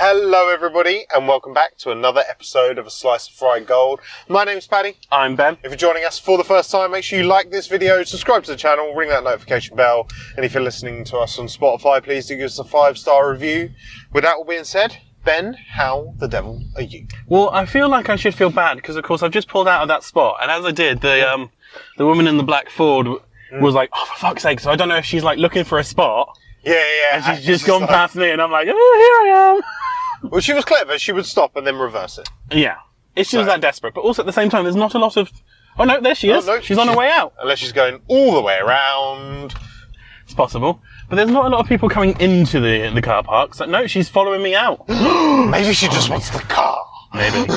Hello everybody and welcome back to another episode of A Slice of Fried Gold. My name's Paddy. I'm Ben. If you're joining us for the first time, make sure you like this video, subscribe to the channel, ring that notification bell, and if you're listening to us on Spotify, please do give us a 5-star review. With that all being said, Ben, how the devil are you? Well, I feel like I should feel bad because, of course, I've just pulled out of that spot, and as I did, the woman in the black Ford was like, "Oh, for fuck's sake!" So I don't know if she's like looking for a spot. Yeah. And she's just gone past me, and I'm like, "Oh, here I am." Well, she was clever. She would stop and then reverse it. Yeah, if she was that desperate, but also at the same time, there's not a lot of. Oh no, there she is. No, she's on her way out. Unless she's going all the way around. It's possible, but there's not a lot of people coming into the car park. So no, she's following me out. Maybe she just wants the car. Maybe.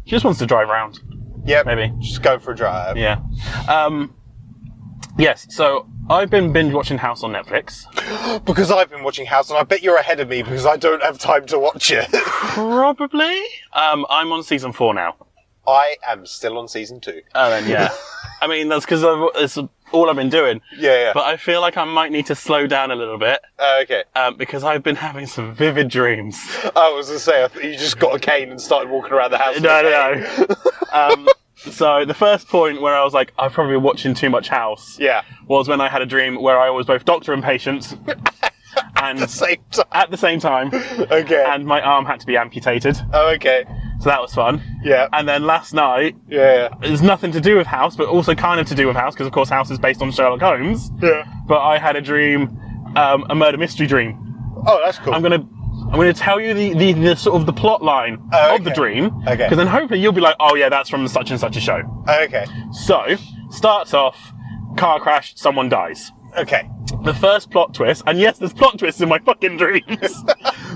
She just wants to drive around. Yeah, maybe. Just go for a drive. Yeah. Yes, so I've been binge watching House on Netflix. Because I've been watching House, and I bet you're ahead of me because I don't have time to watch it. Probably. I'm on season 4 now. I am still on season 2. Oh, then yeah. I mean, that's because it's all I've been doing. Yeah. But I feel like I might need to slow down a little bit. Okay. Because I've been having some vivid dreams. I was going to say, I thought you just got a cane and started walking around the house. No. So the first point where I was like, I'm probably watching too much House. Yeah. Was when I had a dream where I was both doctor and patient. And at the same time. Okay. And my arm had to be amputated. Oh, okay. So that was fun. Yeah. And then last night, there's nothing to do with House, but also kind of to do with House, because of course House is based on Sherlock Holmes. Yeah. But I had a dream, a murder mystery dream. Oh, that's cool. I'm gonna tell you the sort of the plot line of the dream. Okay. Because then hopefully you'll be like, oh yeah, that's from such and such a show. Okay. So, starts off, car crash, someone dies. Okay. The first plot twist, and yes, there's plot twists in my fucking dreams.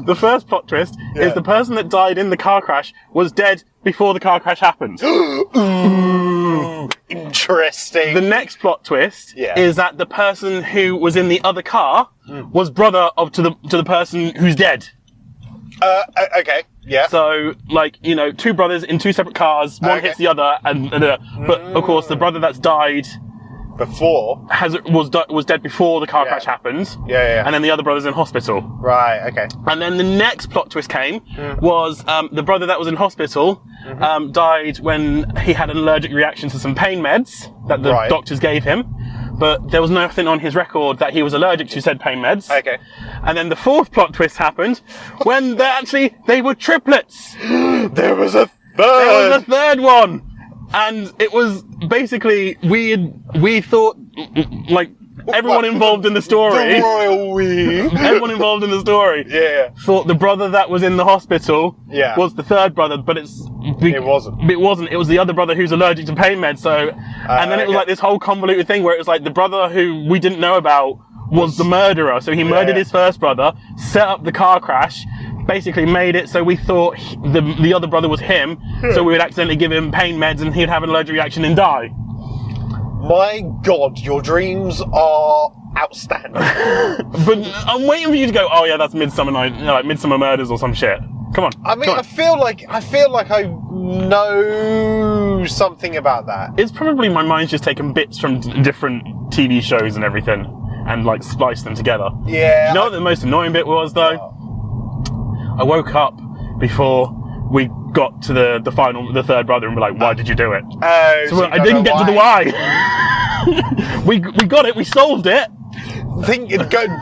The first plot twist is the person that died in the car crash was dead before the car crash happened. Ooh, interesting. The next plot twist is that the person who was in the other car was brother to the person who's dead. Okay. Yeah. So, like, you know, two brothers in two separate cars, one hits the other, but of course the brother that's died before was dead before the car crash happened. Yeah. And then the other brother's in hospital. Right. Okay. And then the next plot twist came was the brother that was in hospital died when he had an allergic reaction to some pain meds that the doctors gave him. But there was nothing on his record that he was allergic to said pain meds. Okay. And then the fourth plot twist happened when they were triplets. There was a third. There was a third one. And it was basically, we thought, like, everyone involved in the story. The royal we. Everyone involved in the story. Yeah. Thought the brother that was in the hospital was the third brother, but it wasn't. It wasn't. It was the other brother who's allergic to pain meds. So, and then it was like this whole convoluted thing where it was like the brother who we didn't know about was the murderer. So he murdered his first brother, set up the car crash, basically made it so we thought the other brother was him, so we would accidentally give him pain meds and he'd have an allergic reaction and die. My God, your dreams are outstanding. But I'm waiting for you to go, oh yeah, that's Midsummer Night, like Midsummer Murders or some shit. Come on. I mean, I feel like I know something about that. It's probably my mind's just taken bits from different TV shows and everything and like spliced them together. Yeah. Do you know what the most annoying bit was though? I woke up before we got to the third brother and we're like, why did you do it? So I didn't get to the why. we got it, we solved it.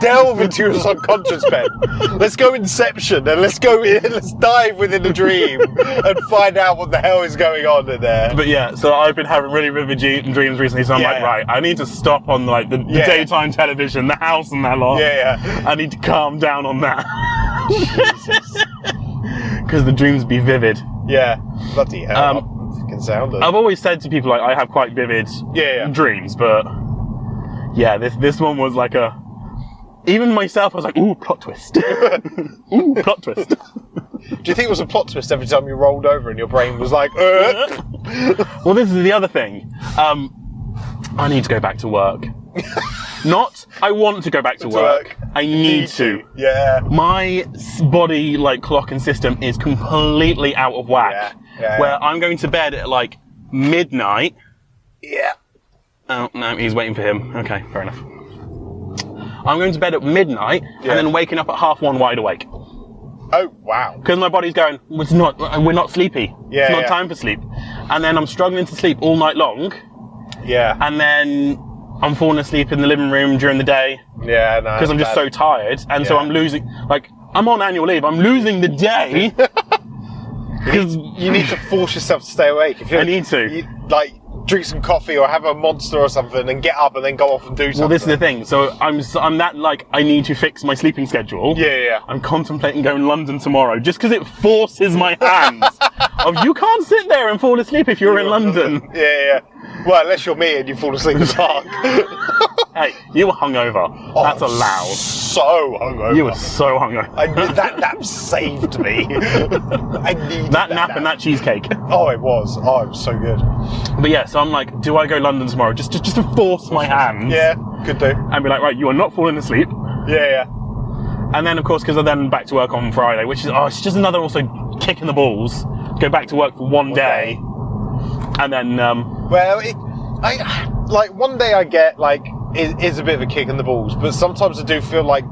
Delve into your subconscious, Ben. Let's go Inception and let's dive within the dream and find out what the hell is going on in there. But yeah, so I've been having really vivid dreams recently, so I'm like, right, I need to stop on like the daytime television, the house and that lot. Yeah. I need to calm down on that. Jesus. Because the dreams be vivid. Yeah. Bloody hell. Fucking sound. I've always said to people like I have quite vivid dreams, but yeah, this one was like even myself I was like, ooh, plot twist. Ooh, plot twist. Do you think it was a plot twist every time you rolled over and your brain was like, Well, this is the other thing. I need to go back to work. Not, I want to go back to work. I need to. Yeah. My body, like, clock and system is completely out of whack. Yeah. Where I'm going to bed at, like, midnight. Yeah. Oh, no, he's waiting for him. Okay, fair enough. I'm going to bed at midnight and then waking up at 1:30 wide awake. Oh, wow. Because my body's going, we're not sleepy. Yeah, it's not time for sleep. And then I'm struggling to sleep all night long. Yeah. And then I'm falling asleep in the living room during the day. Yeah, no. Because I'm just so tired. And so I'm losing, like, I'm on annual leave. I'm losing the day. You need to force yourself to stay awake. If I need to. Like, drink some coffee or have a Monster or something and get up and then go off and do something. Well, this is the thing. So I'm that, like, I need to fix my sleeping schedule. Yeah. I'm contemplating going to London tomorrow just because it forces my hands. You can't sit there and fall asleep if you're in London. Yeah. Well, unless you're me and you fall asleep in the park. Hey, you were hungover. That's allowed. So hungover. You were so hungover. That nap saved me. I needed that nap and that cheesecake. Oh, it was. Oh, it was so good. But yeah, so I'm like, do I go London tomorrow? Just to force my hands. Yeah, could do. And be like, right, you are not falling asleep. Yeah. And then, of course, because I'm then back to work on Friday, which is, it's just another also kick in the balls. Go back to work for one day. And then, well, one day I get, like, is a bit of a kick in the balls, but sometimes I do feel like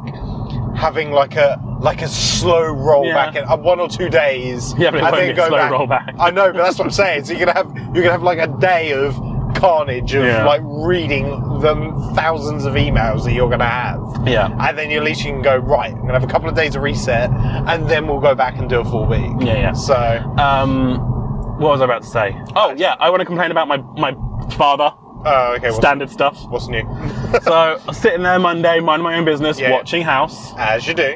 having like a slow roll back in 1 or 2 days. Yeah, but it won't be a slow roll back. I know, but that's what I'm saying. So you're gonna have like a day of carnage of like reading the thousands of emails that you're gonna have. Yeah. And then at least you can go, right, I'm gonna have a couple of days of reset, and then we'll go back and do a full week. Yeah. So what was I about to say? Oh yeah, I want to complain about my father. Oh, okay. Standard stuff. What's new? So I was sitting there Monday, minding my own business, watching House. As you do.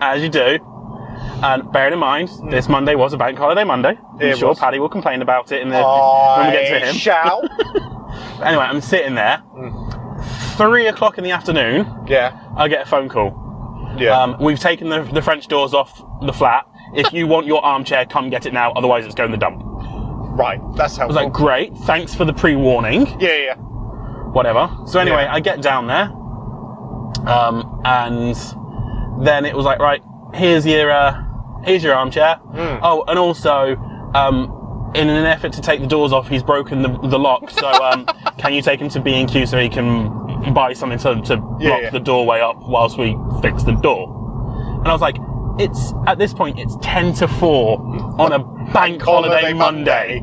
And bearing in mind, this Monday was a bank holiday Monday. I'm sure Paddy will complain about it when we get to him. Shall. Anyway, I'm sitting there. 3 o'clock in the afternoon. Yeah. I get a phone call. Yeah. We've taken the French doors off the flat. If you want your armchair, come get it now. Otherwise, it's going in the dump. Right. That's helpful. I was like, great. Thanks for the pre-warning. Yeah. Whatever. So anyway, I get down there, and then it was like, right, here's your armchair. Oh, and also, in an effort to take the doors off, he's broken the lock. So can you take him to B&Q so he can buy something to block the doorway up whilst we fix the door? And I was like, at this point it's 10 to 4 on a bank holiday Monday.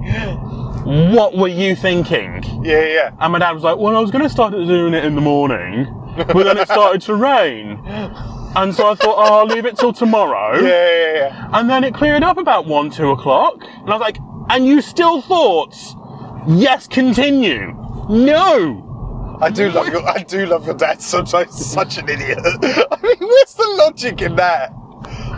What were you thinking? Yeah. And my dad was like, well, I was going to start doing it in the morning, but then it started to rain. And so I thought, I'll leave it till tomorrow. Yeah. And then it cleared up about 1, 2 o'clock. And I was like, and you still thought, yes, continue. No. I do love your dad. Sometimes he's such an idiot. I mean, where's the logic in that?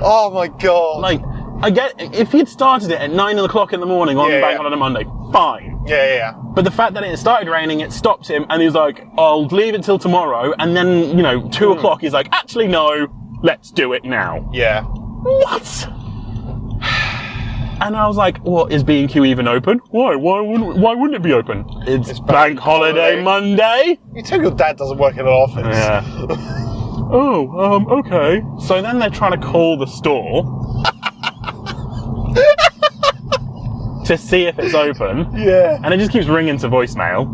Oh my God. Like, I get, if he'd started it at 9 o'clock in the morning on bank holiday Monday, fine. Yeah. But the fact that it started raining, it stopped him, and he was like, I'll leave it till tomorrow, and then, 2 o'clock, he's like, actually no, let's do it now. Yeah. What? And I was like, well, is B&Q even open? Why wouldn't it be open? It's bank holiday Monday. You tell your dad doesn't work in an office. Yeah. Oh, okay. So then they're trying to call the store to see if it's open. Yeah. And it just keeps ringing to voicemail.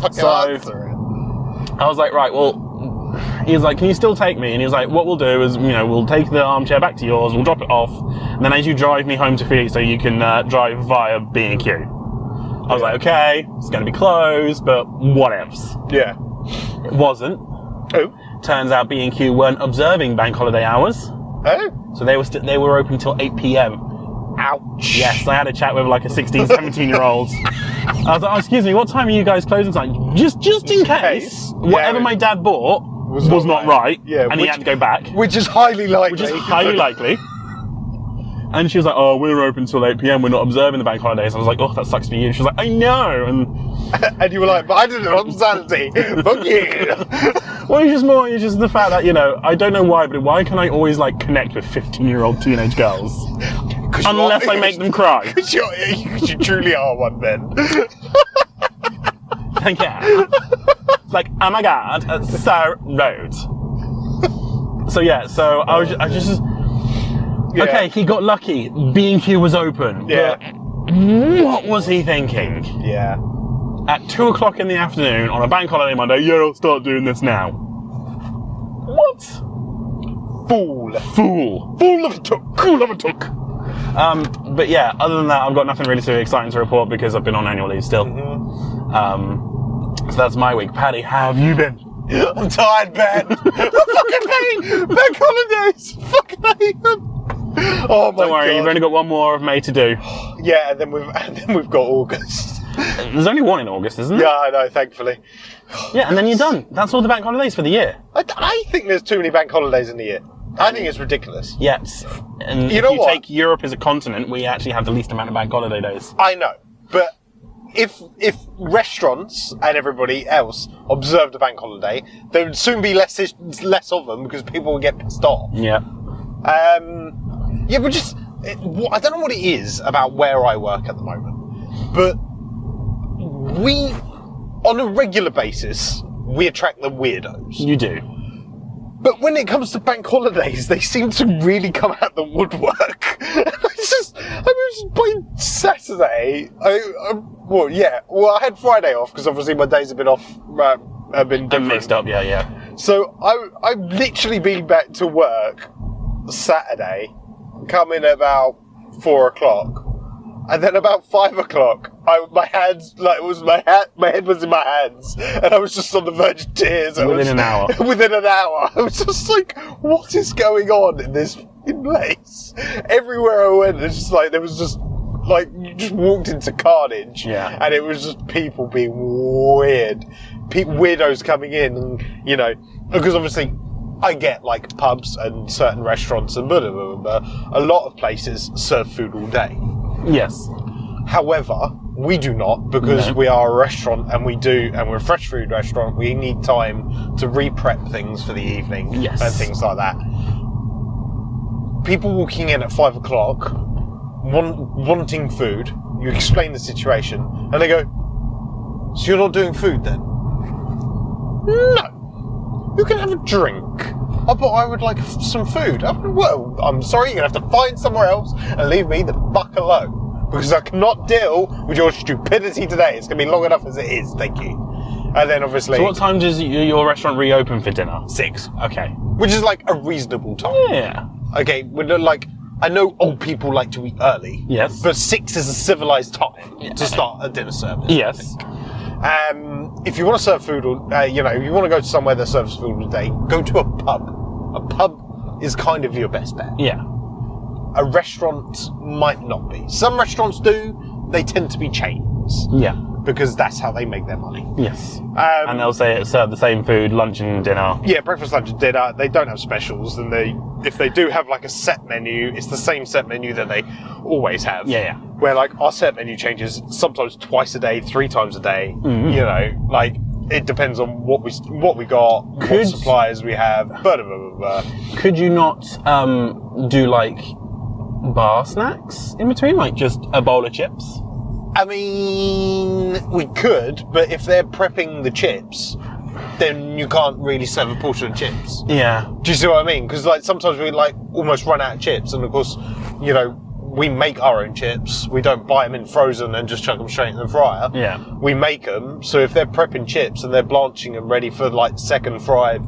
Answer it. I was like, right, well, he was like, can you still take me? And he was like, what we'll do is, we'll take the armchair back to yours, we'll drop it off, and then as you drive me home to Philly so you can drive via B&Q. I was like, okay, it's going to be closed, but whatevs. Yeah. It wasn't. Oh. Turns out B&Q weren't observing bank holiday hours. Oh. So they were open till 8 p.m. Ouch. Yes, I had a chat with like a 16, 17-year-old. I was like, oh, excuse me, what time are you guys closing tonight? Just in case, whatever my dad bought was not right, and he had to go back. Which is highly likely. And she was like, oh, we're open till 8 p.m, we're not observing the bank holidays. I was like, oh, that sucks for you. And she was like, I know. And you were like, but I did it on Saturday. Fuck you. Well, it's just the fact that, I don't know why, but why can I always like connect with 15-year-old teenage girls? Unless I make them cry. Because you truly are one, Ben. Yeah. It's like, oh my God, it's so rude. So I was just okay, he got lucky. B&Q was open. Yeah. But what was he thinking? Yeah. At 2 o'clock in the afternoon on a bank holiday Monday, I'll start doing this now. What? Fool of a took. Cool of a took. But yeah, other than that, I've got nothing really too exciting to report because I've been on annual leave still. So that's my week. Paddy, how have you been? I'm tired, Ben. I fucking hate bank holidays. Fucking hate them. Oh my Don't worry, God. you've only got one more of May to do. Yeah, and then we've got August. There's only one in August, isn't there? Yeah, I know, thankfully. Yeah, and then you're done. That's all the bank holidays for the year. I think there's too many bank holidays in the year. I think it's ridiculous. Yes. And You if know you what? take Europe as a continent, we actually have the least amount of bank holiday days. I know, but if restaurants and everybody else observed a bank holiday, there would soon be less of them because people would get pissed off. Yeah. Yeah, but I don't know what it is about where I work at the moment, but we, on a regular basis, we attract the weirdos. You do. But when it comes to bank holidays, they seem to really come out the woodwork. By Saturday, I had Friday off because obviously my days have been off, have been different. Mixed up, yeah. So I've literally been back to work Saturday, come in at about 4 o'clock, and then about 5 o'clock, my head was in my hands, and I was just on the verge of tears. Within an hour. Within an hour. I was just like, what is going on in this place? Everywhere I went, it's just like, there was just, like, you just walked into carnage. Yeah. And it was just people being weird. Weirdos coming in, and, you know, because obviously, I get, like, pubs and certain restaurants and blah, blah, blah, blah. A lot of places serve food all day. Yes. However, we do not, because we are a restaurant and we're a fresh food restaurant. We need time to re-prep things for the evening and things like that. People walking in at 5 o'clock, wanting food, you explain the situation, and they go, so you're not doing food then? No. You can have a drink. Oh, but I would like some food. Well, I'm sorry, you're going to have to find somewhere else and leave me the fuck alone. Because I cannot deal with your stupidity today. It's going to be long enough as it is, thank you. And then obviously... So what time does your restaurant reopen for dinner? 6. Okay. Which is like a reasonable time. Yeah. Okay, I know old people like to eat early. Yes. But 6 is a civilised time to start a dinner service. Yes. If you want to serve food, if you want to go to somewhere that serves food all day, go to a pub. A pub is kind of your best bet. Yeah. A restaurant might not be. Some restaurants do. They tend to be chains. Yeah. Because that's how they make their money. Yes. And they'll say it serve the same food, lunch and dinner. Yeah, breakfast, lunch and dinner. They don't have specials. And if they do have like a set menu, it's the same set menu that they always have. Yeah. Where like our set menu changes sometimes twice a day, 3 times a day. Mm-hmm. You know, like it depends on what we got, what suppliers we have. Blah, blah, blah, blah. Could you not do like bar snacks in between, like just a bowl of chips? I mean, we could, but if they're prepping the chips, then you can't really serve a portion of chips. Yeah. Do you see what I mean? Because like sometimes we like almost run out of chips, and of course, you know, we make our own chips. We don't buy them in frozen and just chuck them straight in the fryer. Yeah. We make them. So if they're prepping chips and they're blanching them ready for like second fry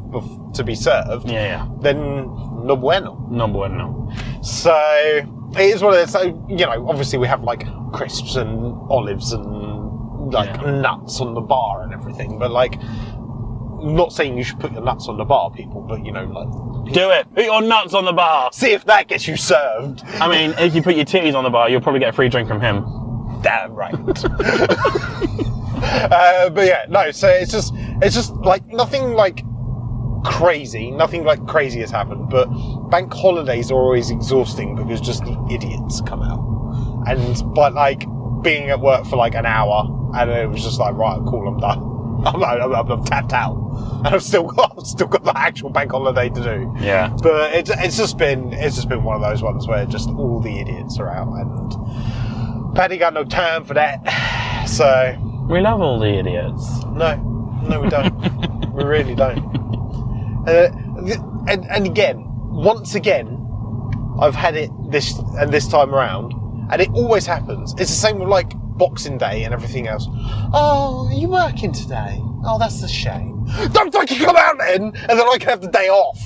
to be served, then no bueno. No bueno. So it is one of those. So, you know, obviously we have like crisps and olives and like nuts on the bar and everything, but like, I'm not saying you should put your nuts on the bar, people, but you know, like, do it. Put your nuts on the bar. See if that gets you served. I mean, if you put your titties on the bar, you'll probably get a free drink from him. Damn right. But yeah, no. So it's just like nothing like crazy has happened. But bank holidays are always exhausting because just the idiots come out, and but like being at work for like an hour, and it was just like, right, cool, I'm done. I'm tapped out, and I've still got the actual bank holiday to do. Yeah. But it's just been one of those ones where just all the idiots are out, and Paddy got no time for that. So we love all the idiots. No, we don't. We really don't. And again, once again, I've had it this time around, and it always happens. It's the same with like Boxing Day and everything else. Oh, are you working today? Oh, that's a shame. Don't fucking come out then, and then I can have the day off.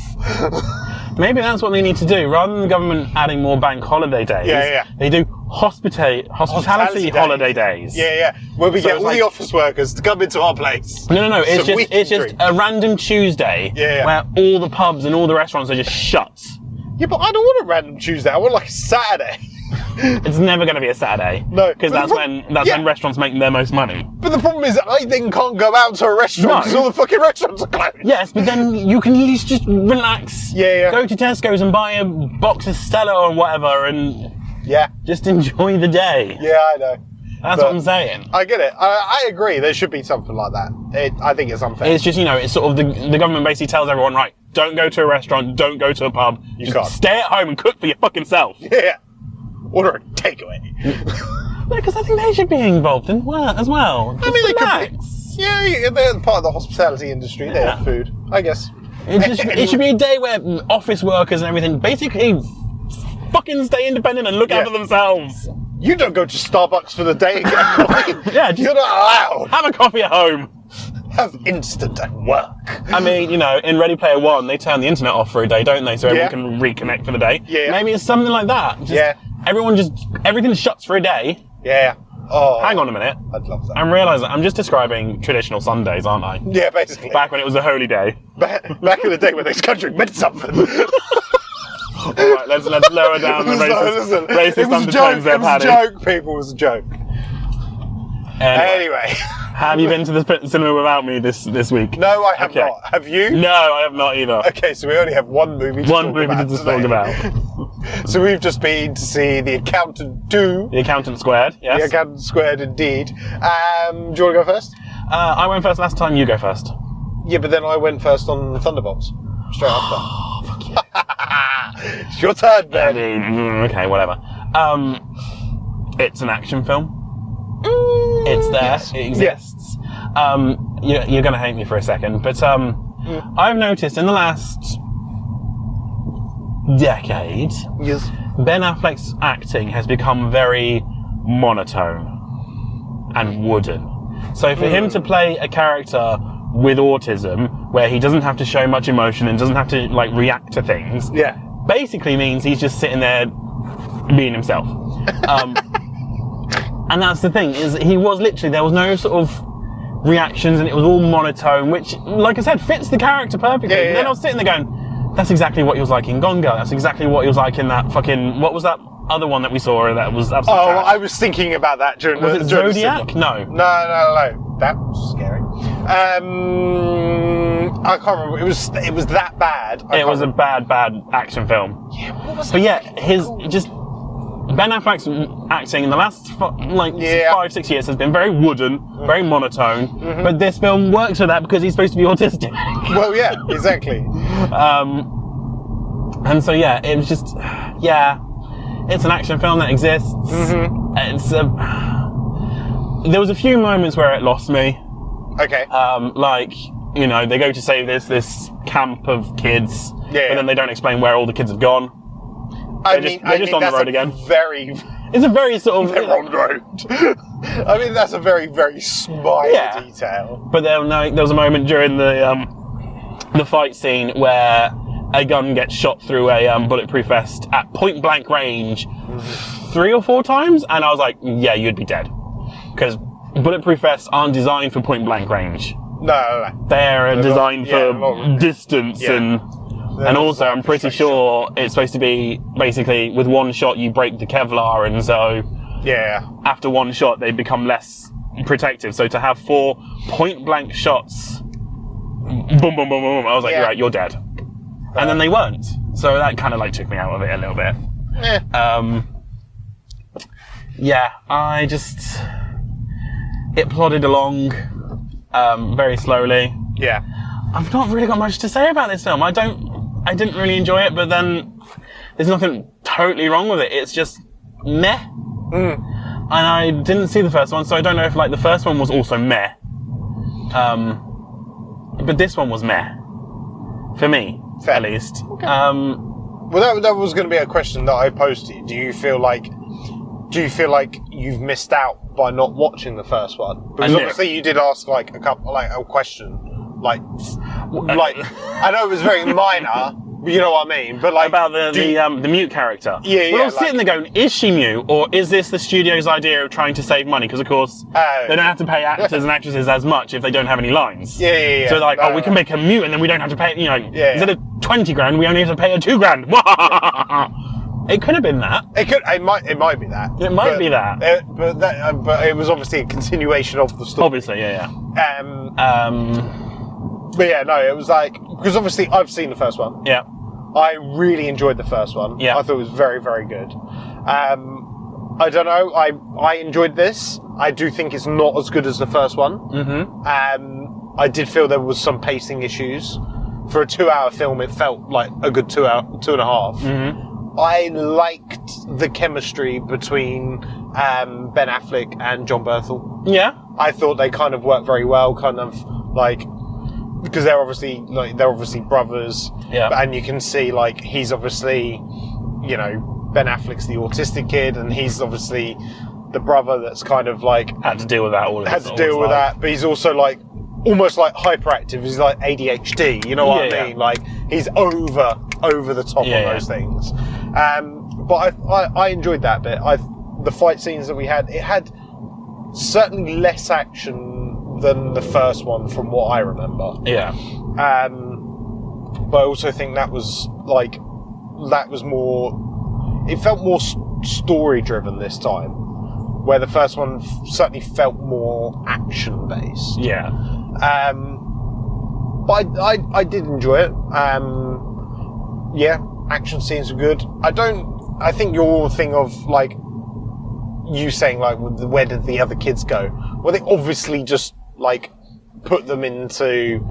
Maybe that's what they need to do. Rather than the government adding more bank holiday days, they do hospitality holiday days. Yeah. Where we get all the office workers to come into our place. No. It's just a random Tuesday where all the pubs and all the restaurants are just shut. Yeah, but I don't want a random Tuesday. I want like a Saturday. It's never going to be a Saturday. No. Because that's when restaurants make their most money. But the problem is I then can't go out to a restaurant because all the fucking restaurants are closed. Yes, but then you can just relax. Yeah. Go to Tesco's and buy a box of Stella or whatever and just enjoy the day. Yeah, I know. That's what I'm saying. I get it. I agree. There should be something like that. I think it's unfair. It's just, it's sort of the government basically tells everyone, right, don't go to a restaurant, don't go to a pub. You can't. Stay at home and cook for your fucking self. Yeah. Order a takeaway. Because I think they should be involved in as well. I mean, they could be. Yeah, they're part of the hospitality industry. They have food, I guess. It should be a day where office workers and everything basically fucking stay independent and look out for themselves. You don't go to Starbucks for the day and get a coffee. You're not allowed. Have a coffee at home. Have instant at work. I mean, in Ready Player One, they turn the internet off for a day, don't they? So everyone can reconnect for the day. Yeah. Maybe it's something like that. Everything shuts for a day. Yeah. Oh. Hang on a minute. I'd love that. I'm realising I'm just describing traditional Sundays, aren't I? Yeah, basically. Back when it was a holy day. Back in the day when this country meant something. Alright, let's lower down the racist undertones there, Paddy. It was a joke, people. It was a joke. Anyway. Have you been to the cinema without me this week? No, I have not. Have you? No, I have not either. Okay, so we only have one movie to talk about. So we've just been to see The Accountant 2. The Accountant Squared, yes. The Accountant Squared, indeed. Do you want to go first? I went first last time, you go first. Yeah, but then I went first on Thunderbolts. Straight after. Oh, fuck yeah. It's your turn, Ben. Okay, whatever. It's an action film. It's there. Yes. It exists. You're going to hate me for a second, but I've noticed in the last decade, Ben Affleck's acting has become very monotone and wooden. So for him to play a character with autism, where he doesn't have to show much emotion and doesn't have to react to things, basically means he's just sitting there being himself. And that's the thing, is he was literally, there was no sort of reactions and it was all monotone, which, like I said, fits the character perfectly. And then I was sitting there going, that's exactly what he was like in Gone Girl. That's exactly what he was like in that fucking, what was that other one that we saw that was absolutely trash? I was thinking about that during was it Zodiac? No. No. That was scary. I can't remember. It was that bad. It was a bad action film. Yeah, what was But Ben Affleck's acting in the last 5-6 years has been very wooden, very monotone, but this film works for that because he's supposed to be autistic. Well, yeah, exactly. And so it was just, it's an action film that exists. It's there was a few moments where it lost me. Okay. They go to save this camp of kids, but then they don't explain where all the kids have gone. They're just on the road again. It's a very sort of... They're on the road. I mean, that's a very, very small detail. But there was a moment during the fight scene where a gun gets shot through a bulletproof vest at point blank range 3 or 4 times, and I was like, yeah, you'd be dead. Because bulletproof vests aren't designed for point blank range. No. They're designed for distance and also, I'm pretty sure it's supposed to be, basically, with one shot you break the Kevlar, and so after one shot they become less protective. So to have 4 point-blank shots, boom, boom, boom, boom, I was like, right, you're dead. And then they weren't. So that kind of took me out of it a little bit. It plodded along very slowly. Yeah. I've not really got much to say about this film. I didn't really enjoy it, but then there's nothing totally wrong with it. It's just meh. And I didn't see the first one, so I don't know if the first one was also meh. But this one was meh. For me, at least. Okay. Well, that was going to be a question that I posed to you. Do you feel like you've missed out by not watching the first one? Because obviously you did ask a question. I know it was very minor, You know what I mean? But like about the mute character. Yeah. Well, I was sitting there going, is she mute, or is this the studio's idea of trying to save money? Because of course they don't have to pay actors and actresses as much if they don't have any lines. Yeah. So like, we can make her mute, and then we don't have to pay. Instead of 20 grand, we only have to pay her 2 grand. It could have been that. It might be that. It might be that. But it was obviously a continuation of the story. Obviously, yeah. But yeah, no, it was like, because obviously I've seen the first one. Yeah. I really enjoyed the first one. Yeah. I thought it was very, very good. I don't know, I enjoyed this. I do think it's not as good as the first one. Mm-hmm. I did feel there was some pacing issues. For a 2-hour film, it felt like a good 2 hour, 2.5. Mm-hmm. I liked the chemistry between Ben Affleck and John Berthel. Yeah. I thought they kind of worked very well, kind of like, because they're obviously brothers. Yeah. And you can see like he's obviously, Ben Affleck's the autistic kid, and he's obviously the brother that's kind of like had to deal with that all. Had to deal with that, but he's also like almost like hyperactive. He's like ADHD. You know what I mean? Like he's over the top on those things. But I enjoyed that bit. The fight scenes that we had, it had certainly less action than the first one from what I remember. Yeah. But I also think that was more, it felt more story driven this time, where the first one certainly felt more action based. Yeah. But I did enjoy it. Action scenes were good. I think your thing of like you saying like, where did the other kids go? Well, they obviously just like put them into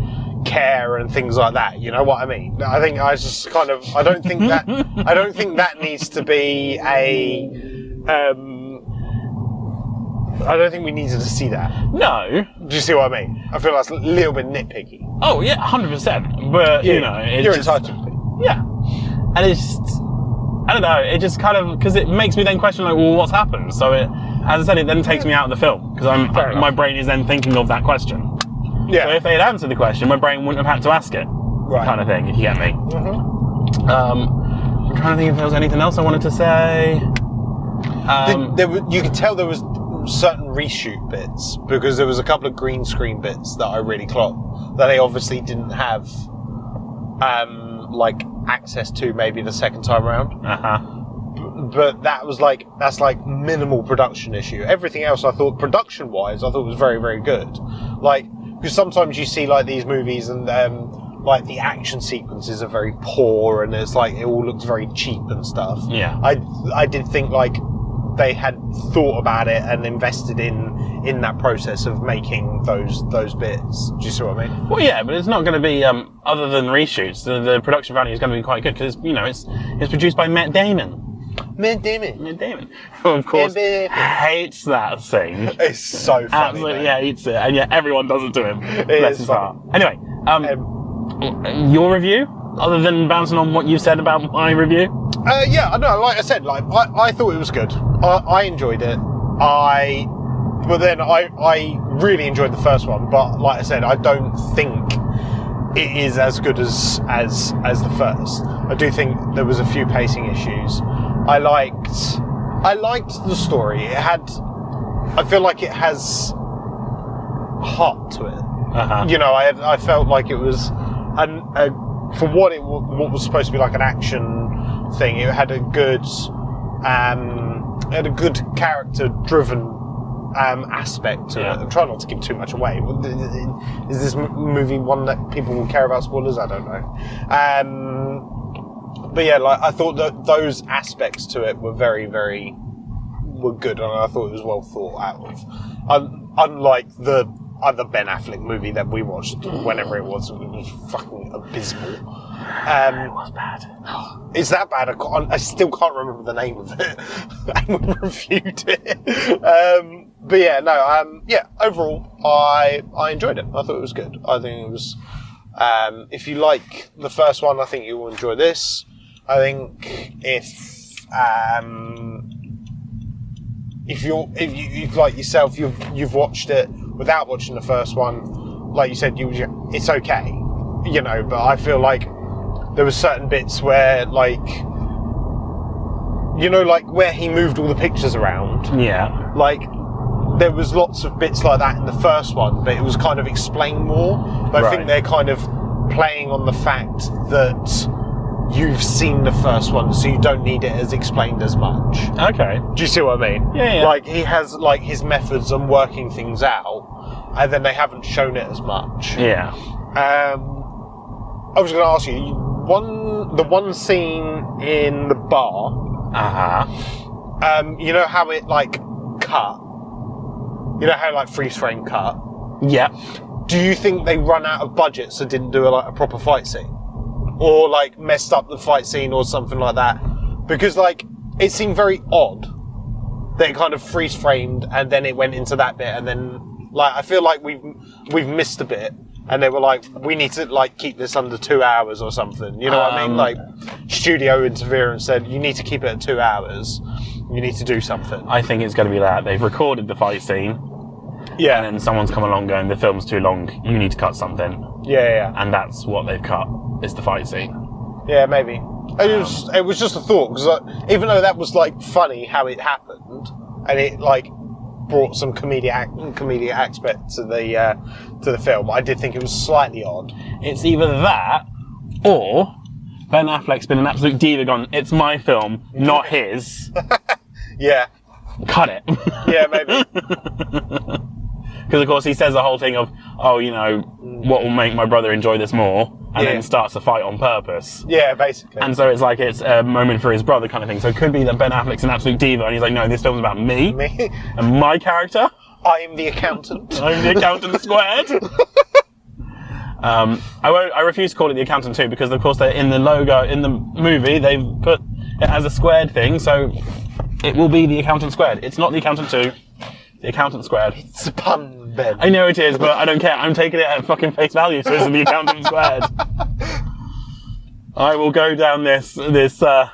care and things like that. You know what I mean? I think I just kind of, I don't think that needs to be a, I don't think we needed to see that. No. Do you see what I mean? I feel that's a little bit nitpicky. Oh yeah, 100%. But you're entitled to it. Yeah. And it's just, I don't know, it just kind of, because it makes me then question like, well, what's happened? So it, as I said, it then takes me out of the film, because my brain is then thinking of that question. Yeah. So if they had answered the question, my brain wouldn't have had to ask it. Right. Kind of thing, if you get me. Mm-hmm. I'm trying to think if there was anything else I wanted to say. You could tell there was certain reshoot bits, because there was a couple of green screen bits that I really clocked, that they obviously didn't have, like, access to maybe the second time around. But that's like minimal production issue. Everything else I thought production wise I thought was very, very good. Like, because sometimes you see like these movies and like the action sequences are very poor and it's like it all looks very cheap and stuff. Yeah. I did think like they had thought about it and invested in that process of making those bits. Do you see what I mean? Well, yeah, but it's not going to be other than reshoots. The production value is going to be quite good because it's produced by Matt Damon. Matt Damon, who of course hates that scene. It's so funny. Absolutely hates it, and yet everyone does it to him. Bless his heart. Anyway, your review, other than bouncing on what you said about my review. Yeah, no, like I said, like I thought it was good. I enjoyed it. But then I really enjoyed the first one. But like I said, I don't think it is as good as the first. I do think there was a few pacing issues. I liked the story. I feel like it has heart to it. I felt like it was for what was supposed to be like an action thing. It had a good character-driven aspect to it. I'm trying not to give too much away. Is this movie one that people will care about spoilers? I don't know. But yeah, like I thought that those aspects to it were very, very good, and I thought it was well thought out. Unlike the other Ben Affleck movie that we watched, whenever it was fucking abysmal. It was bad. Is that bad? I still can't remember the name of it. And we reviewed it. But yeah, no, overall, I enjoyed it. I thought it was good. I think it was, if you like the first one, I think you will enjoy this. I think if you like yourself, you've watched it without watching the first one, like you said, it's okay, but I feel like there were certain bits where, like, you know, like where he moved all the pictures around. Yeah. Like, there was lots of bits like that in the first one, but it was kind of explained more. But I think they're kind of playing on the fact that you've seen the first one, so you don't need it as explained as much. Okay. Do you see what I mean? Yeah. Like, he has, like, his methods on working things out, and then they haven't shown it as much. Yeah. I was going to ask you, the one scene in the bar, you know how it, like, cut? You know how, like, freeze frame cut? Yeah. Do you think they run out of budget, so didn't do a proper fight scene? Or, like, messed up the fight scene or something like that? Because, like, it seemed very odd that it kind of freeze framed and then it went into that bit, and then, like, I feel like we've missed a bit, and they were like, we need to, like, keep this under 2 hours or something. You know what I mean? Like, studio interference said, you need to keep it at 2 hours. You need to do something. I think it's going to be that. They've recorded the fight scene. Yeah. And then someone's come along going, the film's too long, you need to cut something. Yeah. And that's what they've cut, is the fight scene. Yeah, maybe. It was just a thought, because even though that was, like, funny how it happened, and it, like, brought some comedic aspect to the film, I did think it was slightly odd. It's either that, or Ben Affleck's been an absolute diva gone, it's my film, not his. Yeah. Cut it. Yeah, maybe. Because, of course, he says the whole thing of, oh, you know, what will make my brother enjoy this more, and then starts a fight on purpose. Yeah, basically. And so it's like it's a moment for his brother kind of thing. So it could be that Ben Affleck's an absolute diva, and he's like, no, this film's about me. And my character. I'm the accountant. I'm the accountant squared. I refuse to call it the accountant 2 because, of course, they're in the logo, in the movie, they've put it as a squared thing, so it will be the accountant squared. It's not the accountant 2, the accountant squared. It's a pun, Ben. I know it is, but I don't care. I'm taking it at fucking face value, so it's the accountant squared. I will go down this. You'll die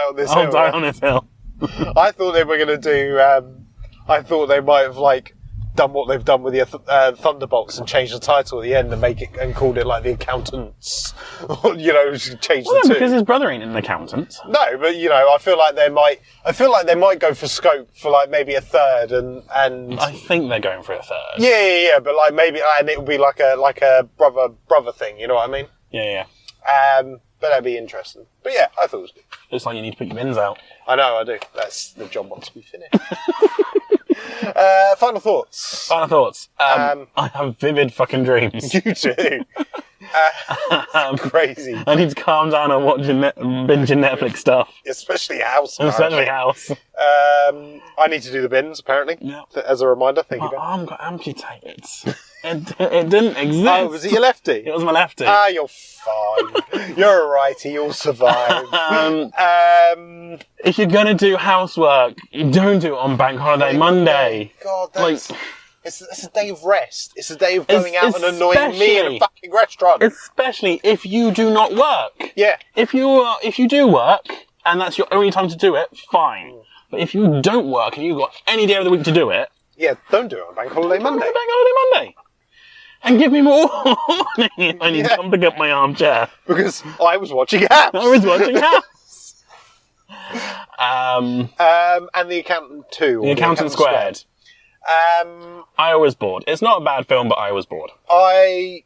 on this hill. I'll die on this hill. I thought they were going to do. I thought they might have done what they've done with the Thunderbolts and changed the title at the end and make it and called it like the Accountants. You know, change the two. Because his brother ain't an accountant. No, but you know, I feel like they might go for scope for like maybe a third and. I think they're going for a third. Yeah, but like maybe and it would be like a brother thing. You know what I mean? Yeah. But that'd be interesting. But yeah, I thought it was good. Looks like you need to put your bins out. I know, I do. That's the job once we finish. Final thoughts. I have vivid fucking dreams. You do. Crazy. I need to calm down and watching binging Netflix stuff. Especially House. Especially House. I need to do the bins, apparently. Yeah. As a reminder, thank you, Ben. My arm got amputated. It didn't exist. Oh, was it your lefty? It was my lefty. Ah, you're fine. You're a righty, you'll survive. If you're going to do housework, don't do it on Bank Holiday Monday. God, it's a day of rest. It's a day of going out and annoying me in a fucking restaurant. Especially if you do not work. Yeah. If you do work, and that's your only time to do it, fine. But if you don't work and you've got any day of the week to do it... Yeah, don't do it on Bank Holiday Monday. Bank Holiday Monday. And give me more money. I need to come pick up my armchair. Because I was watching House. And The Accountant 2. The Accountant Squared. I was bored. It's not a bad film, but I was bored. I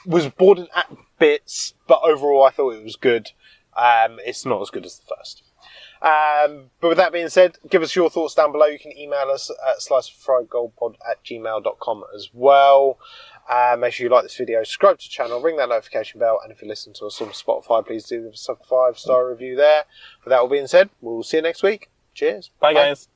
was bored at bits, but overall I thought it was good. It's not as good as the first. But with that being said, give us your thoughts down below. You can email us at sliceofriedgoldpod@gmail.com as well. Make sure you like this video, subscribe to the channel, ring that notification bell, and if you listen to us on Spotify, please do give us a 5-star review there. With that all being said, we'll see you next week. Cheers. Bye. Guys.